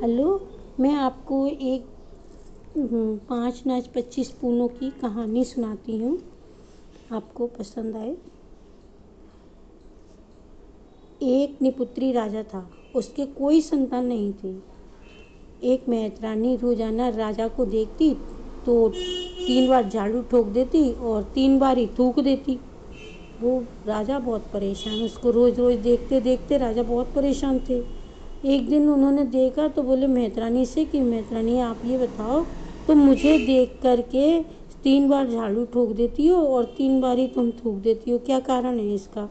Hello, मैं आपको एक 5 अनाज 25 पूनों की कहानी सुनाती हूँ। आपको पसंद आए। एक निपुत्री राजा था। उसके कोई संतान नहीं थी। एक मेहतरानी रोजाना राजा को देखती तो 3 बार झाड़ू ठोक देती और 3 बार ही थूक देती। वो राजा बहुत परेशान, उसको रोज रोज देखते देखते राजा बहुत परेशान थे। एक दिन उन्होंने देखा तो बोले मेहतरानी से कि मेहतरानी, आप ये बताओ, तुम मुझे देख करके 3 बार झाड़ू ठोक देती हो और 3 बार ही तुम थूक देती हो, क्या कारण है इसका?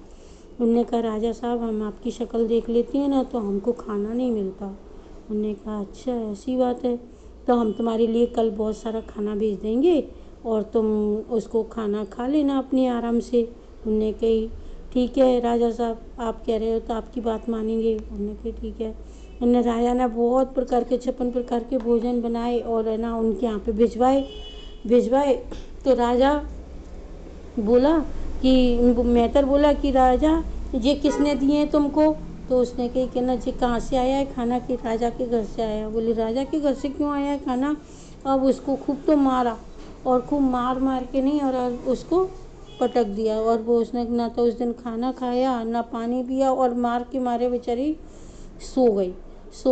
उन्होंने कहा, राजा साहब, हम आपकी शक्ल देख लेती हैं ना तो हमको खाना नहीं मिलता। उन्होंने कहा, अच्छा ऐसी बात है, तो हम तुम्हारे लिए कल बहुत सारा खाना भेज देंगे और तुम उसको खाना खा लेना अपने आराम से। उन्होंने कही, ठीक है राजा साहब, आप कह रहे हो तो आपकी बात मानेंगे। उन्होंने कही, ठीक है। उन्होंने राजा ने बहुत प्रकार के 56 प्रकार के भोजन बनाए और है ना उनके यहाँ पे भिजवाए। तो राजा बोला कि मेहतर बोला कि राजा, ये किसने दिए हैं तुमको? तो उसने कही कि ना, जी कहाँ से आया है खाना? कि राजा के घर से आया। बोली, राजा के घर से क्यों आया है खाना? अब उसको खूब तो मारा, और खूब मार मार के नहीं, और उसको पटक दिया, और वो उसने ना तो उस दिन खाना खाया ना पानी पिया, और मार के मारे बेचारी सो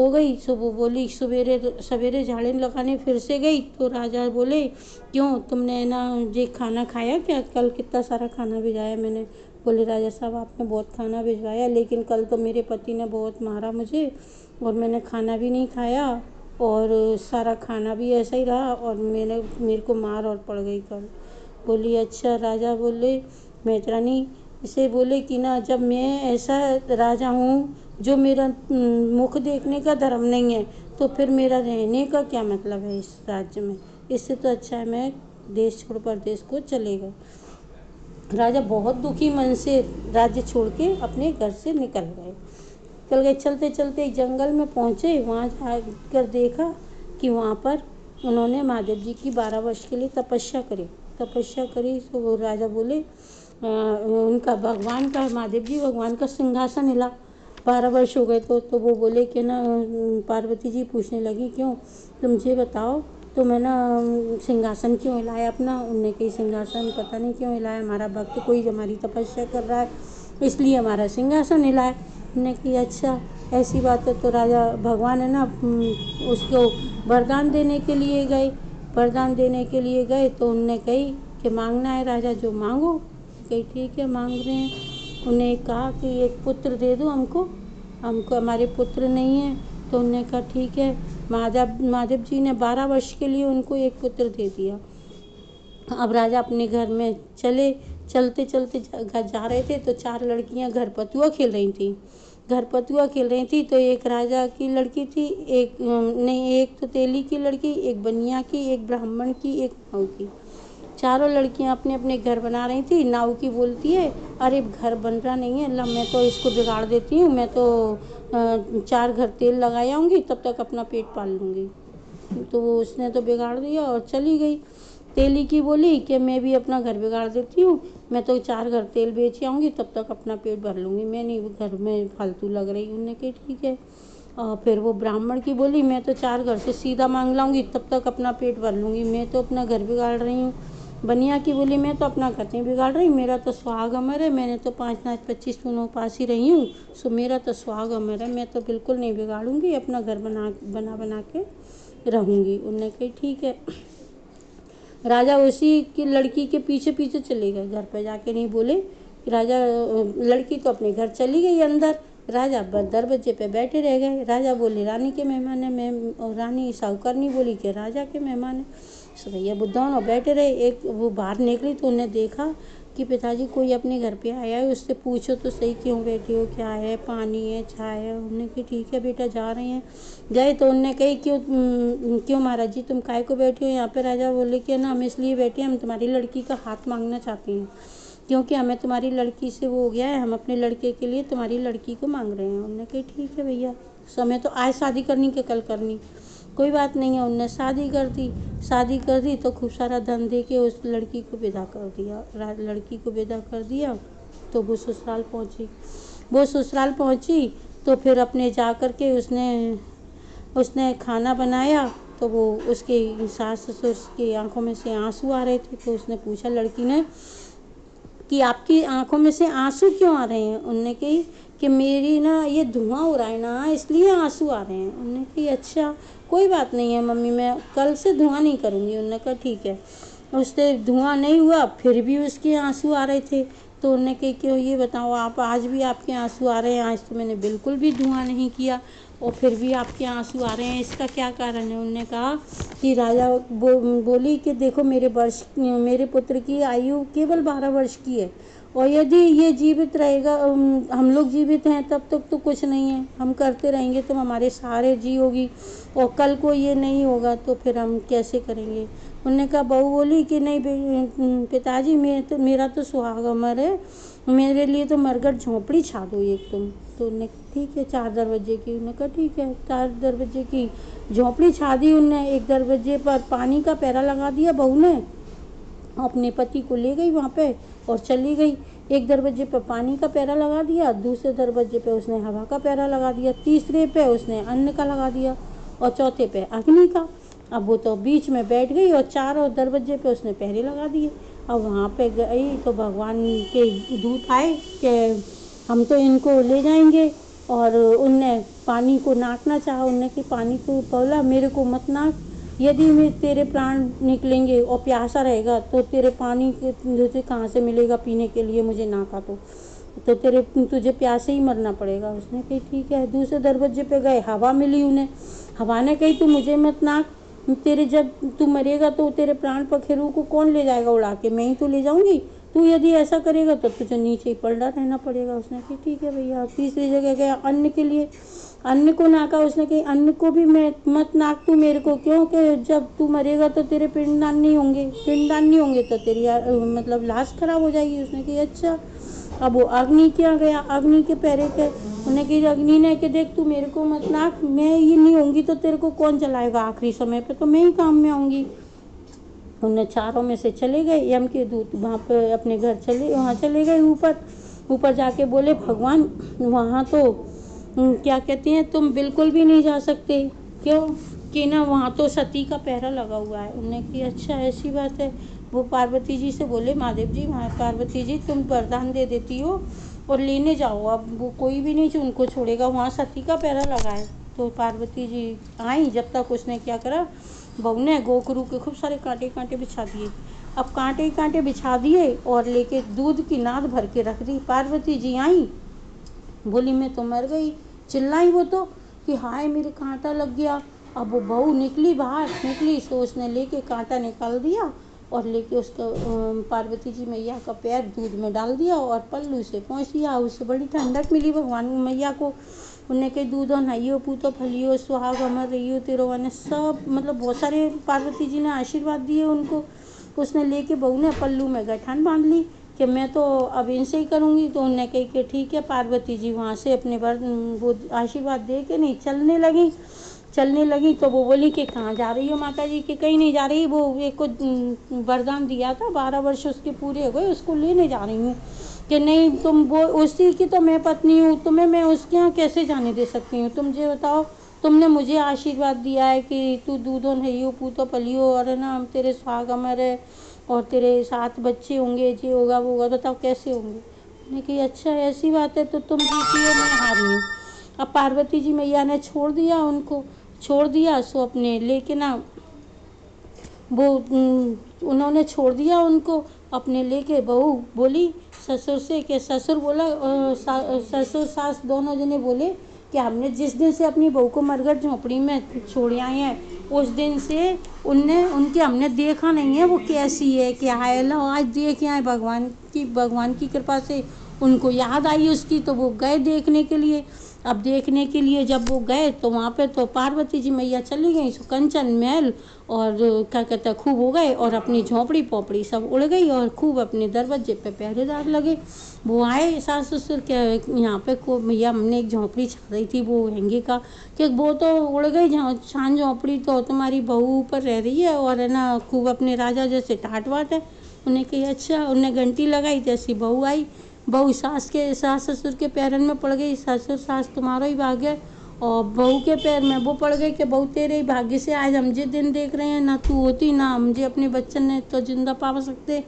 गई। सुबह बोली, सवेरे सवेरे झाड़ू लगाने फिर से गई तो राजा बोले, क्यों, तुमने ना ये खाना खाया क्या? कल कितना सारा खाना भिजवाया मैंने। बोले, राजा साहब, आपने बहुत खाना भिजवाया, लेकिन कल तो मेरे पति ने बहुत मारा मुझे और मैंने खाना भी नहीं खाया, और सारा खाना भी ऐसा ही रहा, और मेरे को मार और पड़ गई कल। बोली, अच्छा। राजा बोले, मेहतरानी इसे बोले कि ना, जब मैं ऐसा राजा हूँ जो मेरा मुख देखने का धर्म नहीं है, तो फिर मेरा रहने का क्या मतलब है इस राज्य में? इससे तो अच्छा है मैं देश छोड़ परदेश को चले गए। राजा बहुत दुखी मन से राज्य छोड़ के अपने घर से निकल गए। चलते चलते एक जंगल में पहुँचे। वहाँ जाकर देखा कि वहाँ पर उन्होंने महादेव जी की 12 वर्ष के लिए तपस्या करी। तो वो राजा बोले, उनका भगवान का, महादेव जी भगवान का सिंहासन हिला। 12 वर्ष हो गए तो वो बोले कि ना, पार्वती जी पूछने लगी, क्यों, तुम मुझे बताओ, तो मैं ना सिंहासन क्यों हिलाया अपना? उनने कही, सिंहासन पता नहीं क्यों हिलाया, हमारा भक्त कोई हमारी तपस्या कर रहा है इसलिए हमारा सिंहासन हिलाया। उनने कही, अच्छा ऐसी बात है। तो राजा भगवान है ना उसको वरदान देने के लिए गए तो उनने कही कि मांगना है राजा, जो मांगो। कही, ठीक है, मांग रहे हैं। उन्हें कहा कि एक पुत्र दे दो हमको हमारे पुत्र नहीं है। तो उन्होंने कहा, ठीक है। महादेव जी ने 12 वर्ष के लिए उनको एक पुत्र दे दिया। अब राजा अपने घर में चलते चलते जा रहे थे तो 4 लड़कियां घर पतुआ खेल रही थी। तो एक राजा की लड़की थी, एक तो तेली की लड़की, एक बनिया की, एक ब्राह्मण की, एक नाव की। चारों लड़कियां अपने अपने घर बना रही थी। नाव की बोलती है, अरे घर बन रहा नहीं है, ला मैं तो इसको बिगाड़ देती हूँ, मैं तो 4 घर तेल लगा आऊँगी, तब तक अपना पेट पाल लूँगी। तो उसने तो बिगाड़ दिया और चली गई। तेली की बोली कि मैं भी अपना घर बिगाड़ देती हूँ, मैं तो 4 घर तेल बेच आऊँगी, तब तक अपना पेट भर लूँगी, मैं नहीं घर में फालतू लग रही। उन्होंने कहा, ठीक है। और फिर वो ब्राह्मण की बोली, मैं तो 4 घर से सीधा मांग लाऊंगी, तब तक अपना पेट भर लूँगी, मैं तो अपना घर बिगाड़ रही हूँ। बनिया की बोली, मैं तो अपना घर नहीं बिगाड़ रही, मेरा तो सुहाग अमर है, मैंने तो 5 अनाज 25 पूनों उपास ही रही हूँ, सो मेरा तो सुहाग अमर है, मैं तो बिल्कुल नहीं बिगाड़ूंगी, अपना घर बना के रहूँगी। उन्होंने कही, ठीक है। राजा उसी की लड़की के पीछे पीछे चले गए। घर पर जाके नहीं बोले कि राजा, लड़की तो अपने घर चली गई अंदर, राजा दरवाजे पे बैठे रह गए। राजा बोले, रानी के मेहमान है। मैं, और रानी साहूकारनी बोली कि राजा के मेहमान है। सो भैया वो दोनों बैठे रहे। एक वो बाहर निकली तो उन्हें देखा कि पिताजी कोई अपने घर पे आया है, उससे पूछो तो सही क्यों बैठी हो, क्या है, पानी है, चाय है? उन्होंने कहा, ठीक है बेटा, जा रहे हैं। गए तो उनने कही, क्यों महाराज जी, तुम काय को बैठे हो यहाँ पे? राजा बोले कि ना, हम इसलिए बैठे हैं, हम तुम्हारी लड़की का हाथ मांगना चाहते हैं, क्योंकि हमें तुम्हारी लड़की से वो हो गया है, हम अपने लड़के के लिए तुम्हारी लड़की को मांग रहे हैं। उन्होंने कही, ठीक है भैया, समय तो आज शादी करनी कि कल करनी, कोई बात नहीं है। उनने शादी कर दी तो खूब सारा धन दे के उस लड़की को विदा कर दिया। तो वो ससुराल पहुंची। तो फिर अपने जा कर के उसने उसने खाना बनाया तो वो उसके सास ससुर की आंखों में से आंसू आ रहे थे। तो उसने पूछा लड़की ने कि आपकी आंखों में से आंसू क्यों आ रहे हैं? उन्होंने कही कि मेरी ना ये धुआं हो रहा है ना इसलिए आंसू आ रहे हैं। उन्होंने कही अच्छा कोई बात नहीं है मम्मी, मैं कल से धुआं नहीं करूँगी। उन्होंने कहा ठीक है। उससे धुआं नहीं हुआ फिर भी उसके आंसू आ रहे थे। तो उन्होंने कही क्यों, ये बताओ आप, आज भी आपके आंसू आ रहे हैं, आज तो मैंने बिल्कुल भी धुआं नहीं किया और फिर भी आपके आंसू आ रहे हैं, इसका क्या कारण है? उन्होंने कहा कि राजा बोली कि देखो मेरे पुत्र की आयु केवल 12 वर्ष की है और यदि ये जीवित रहेगा, हम लोग जीवित हैं तब तक तो कुछ नहीं है, हम करते रहेंगे तो हमारे सहारे जी होगी और कल को ये नहीं होगा तो फिर हम कैसे करेंगे? उन्होंने कहा, बहू बोली कि नहीं पिताजी मेरा तो सुहाग अमर है, मेरे लिए तो मरघट झोंपड़ी छा दो एक तुम। तो उन्होंने ठीक है 4 दरवाजे की। उन्होंने कहा ठीक है 4 दरवाजे की झोंपड़ी छा दी उनने। एक दरवाजे पर पानी का पैरा लगा दिया बहू ने, अपने पति को ले गई वहाँ पे और चली गई। एक दरवाजे पे पानी का पैरा लगा दिया, दूसरे दरवाजे पे उसने हवा का पैरा लगा दिया, तीसरे पे उसने अन्न का लगा दिया और चौथे पे अग्नि का। अब वो तो बीच में बैठ गई और चारों दरवाजे पे उसने पहरे लगा दिए। अब वहाँ पे गई तो भगवान के दूत आए कि हम तो इनको ले जाएंगे और उनने पानी को नाकना चाहा। उनने कि पानी को बोला मेरे को मत नाक, यदि मैं तेरे प्राण निकलेंगे और प्यासा रहेगा तो तेरे पानी तुझे कहाँ से मिलेगा पीने के लिए, मुझे नाका तो तुझे प्यासे ही मरना पड़ेगा। उसने कही ठीक है। दूसरे दरवाजे पे गए, हवा मिली उन्हें। हवा ने कही तू मुझे मत नाक, तेरे जब तू मरेगा तो तेरे प्राण पखेरु को कौन ले जाएगा उड़ा के, मैं ही तो ले जाऊंगी, तू यदि ऐसा करेगा तो तुझे नीचे ही पलटा रहना पड़ेगा। उसने कही ठीक है भैया। तीसरी जगह गया अन्न के लिए, अन्न को नाका। उसने कही अन्न को भी मैं मत नाक तू मेरे को, क्योंकि जब तू मरेगा तो तेरे पिंडदान नहीं होंगे तो तेरी मतलब लाश खराब हो जाएगी। उसने कही अच्छा। अब वो अग्नि क्या गया, अग्नि के पैरे के। उन्हें कही अग्नि ने कि देख तू मेरे को मत नाक, मैं ये नहीं होंगी तो तेरे को कौन जलाएगा, आखिरी समय पे तो मैं ही काम में आऊँगी। उन्हें चारों में से चले गए यम के दूत, वहाँ पे अपने घर वहाँ चले गए ऊपर जाके बोले भगवान वहाँ तो क्या कहती हैं तुम बिल्कुल भी नहीं जा सकते, क्यों कि ना वहाँ तो सती का पहरा लगा हुआ है। उन्होंने कि अच्छा ऐसी बात है। वो पार्वती जी से बोले महादेव जी, पार्वती जी तुम वरदान दे देती हो और लेने जाओ, अब वो कोई भी नहीं उनको छोड़ेगा, वहाँ सती का पहरा लगा है। तो पार्वती जी आई, जब तक उसने क्या करा, बहू ने गोखरू के खूब सारे कांटे कांटे बिछा दिए। अब कांटे कांटे बिछा दिए और लेके दूध की नाद भर के रख दी। पार्वती जी आई, बोली मैं तो मर गई। चिल्लाई वो तो कि हाय मेरे कांटा लग गया। अब वो बहू निकली बाहर, तो उसने लेके कांटा निकाल दिया और लेके उसका पार्वती जी मैया का पैर दूध में डाल दिया और पल्लू से पहुँच दिया। उससे बड़ी ठंडक मिली भगवान मैया को। उन्हें कही दूधो नहियो पूतो फलियो सुहाग अमर रहियो तेरो वन, सब मतलब बहुत सारे पार्वती जी ने आशीर्वाद दिए उनको। उसने लेके बहू ने पल्लू में गठान बांध ली कि मैं तो अब इनसे ही करूँगी। तो उन्हें कही कि ठीक है। पार्वती जी वहाँ से अपने वो आशीर्वाद दे के नहीं चलने लगी। तो वो बोली कि कहाँ जा रही हो माता जी, कि कहीं नहीं जा रही, वो एक को वरदान दिया था 12 वर्ष उसके पूरे हो गए, उसको लेने जा रही हूँ। कि नहीं तुम वो उसी की तो मैं पत्नी हूँ, तुम्हें मैं उसके यहाँ कैसे जाने दे सकती हूँ, तुम मुझे बताओ, तुमने मुझे आशीर्वाद दिया है कि तू दूधो नहियो पूतो पलियो और है ना तेरे सुहाग अमर है और तेरे 7 बच्चे होंगे, ये होगा वो होगा, बताओ कैसे होंगे। मैंने कही अच्छा ऐसी बात है तो तुम जीती हो मैं हारी हूँ। अब पार्वती जी मैया ने छोड़ दिया सो अपने लेके ना वो उन्होंने छोड़ दिया उनको अपने लेके। बहू बोली ससुर से कि ससुर बोला ससुर सास दोनों जने बोले कि हमने जिस दिन से अपनी बहू को मरघट झोंपड़ी में छोड़ आए हैं उस दिन से उनके हमने देखा नहीं है वो कैसी है क्या है। लो आज देख आए, भगवान की कृपा से उनको याद आई उसकी, तो वो गए देखने के लिए। अब देखने के लिए जब वो गए तो वहाँ पे तो पार्वती जी मैया चली गई, सो कंचन महल और क्या कहते हैं खूब हो गए और अपनी झोंपड़ी पोपड़ी सब उड़ गई और खूब अपने दरवाजे पे पहरेदार लगे। वो आए सास ससुर के यहाँ पे को भैया हमने एक झोंपड़ी छा रही थी वो हेंगे का, कि वो तो उड़ गई छान झोंपड़ी, तो तुम्हारी बहू ऊपर रह रही है और है ना खूब अपने राजा जैसे टाट वाट है। उन्हें कही अच्छा। उन्हें घंटी लगाई, जैसी बहू आई, बहू सास ससुर के पैरन में पड़ गई, ससुर सास तुम्हारा ही भाग्य और बहू के पैर में वो पड़ गई कि बहू तेरे ही भाग्य से आज हम जिस दिन देख रहे हैं, ना तू होती ना मुझे अपने बच्चन ने तो जिंदा पा सकते।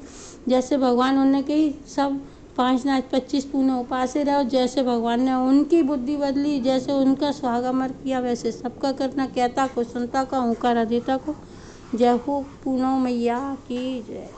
जैसे भगवान उन्होंने कही सब 5 नाच 25 पूने उपासे रहो। जैसे भगवान ने उनकी बुद्धि बदली, जैसे उनका सुहागामर किया, वैसे सबका करना। कहता को सुनता को, हुंकारा देता को। जय हो पूनम मैया की जय।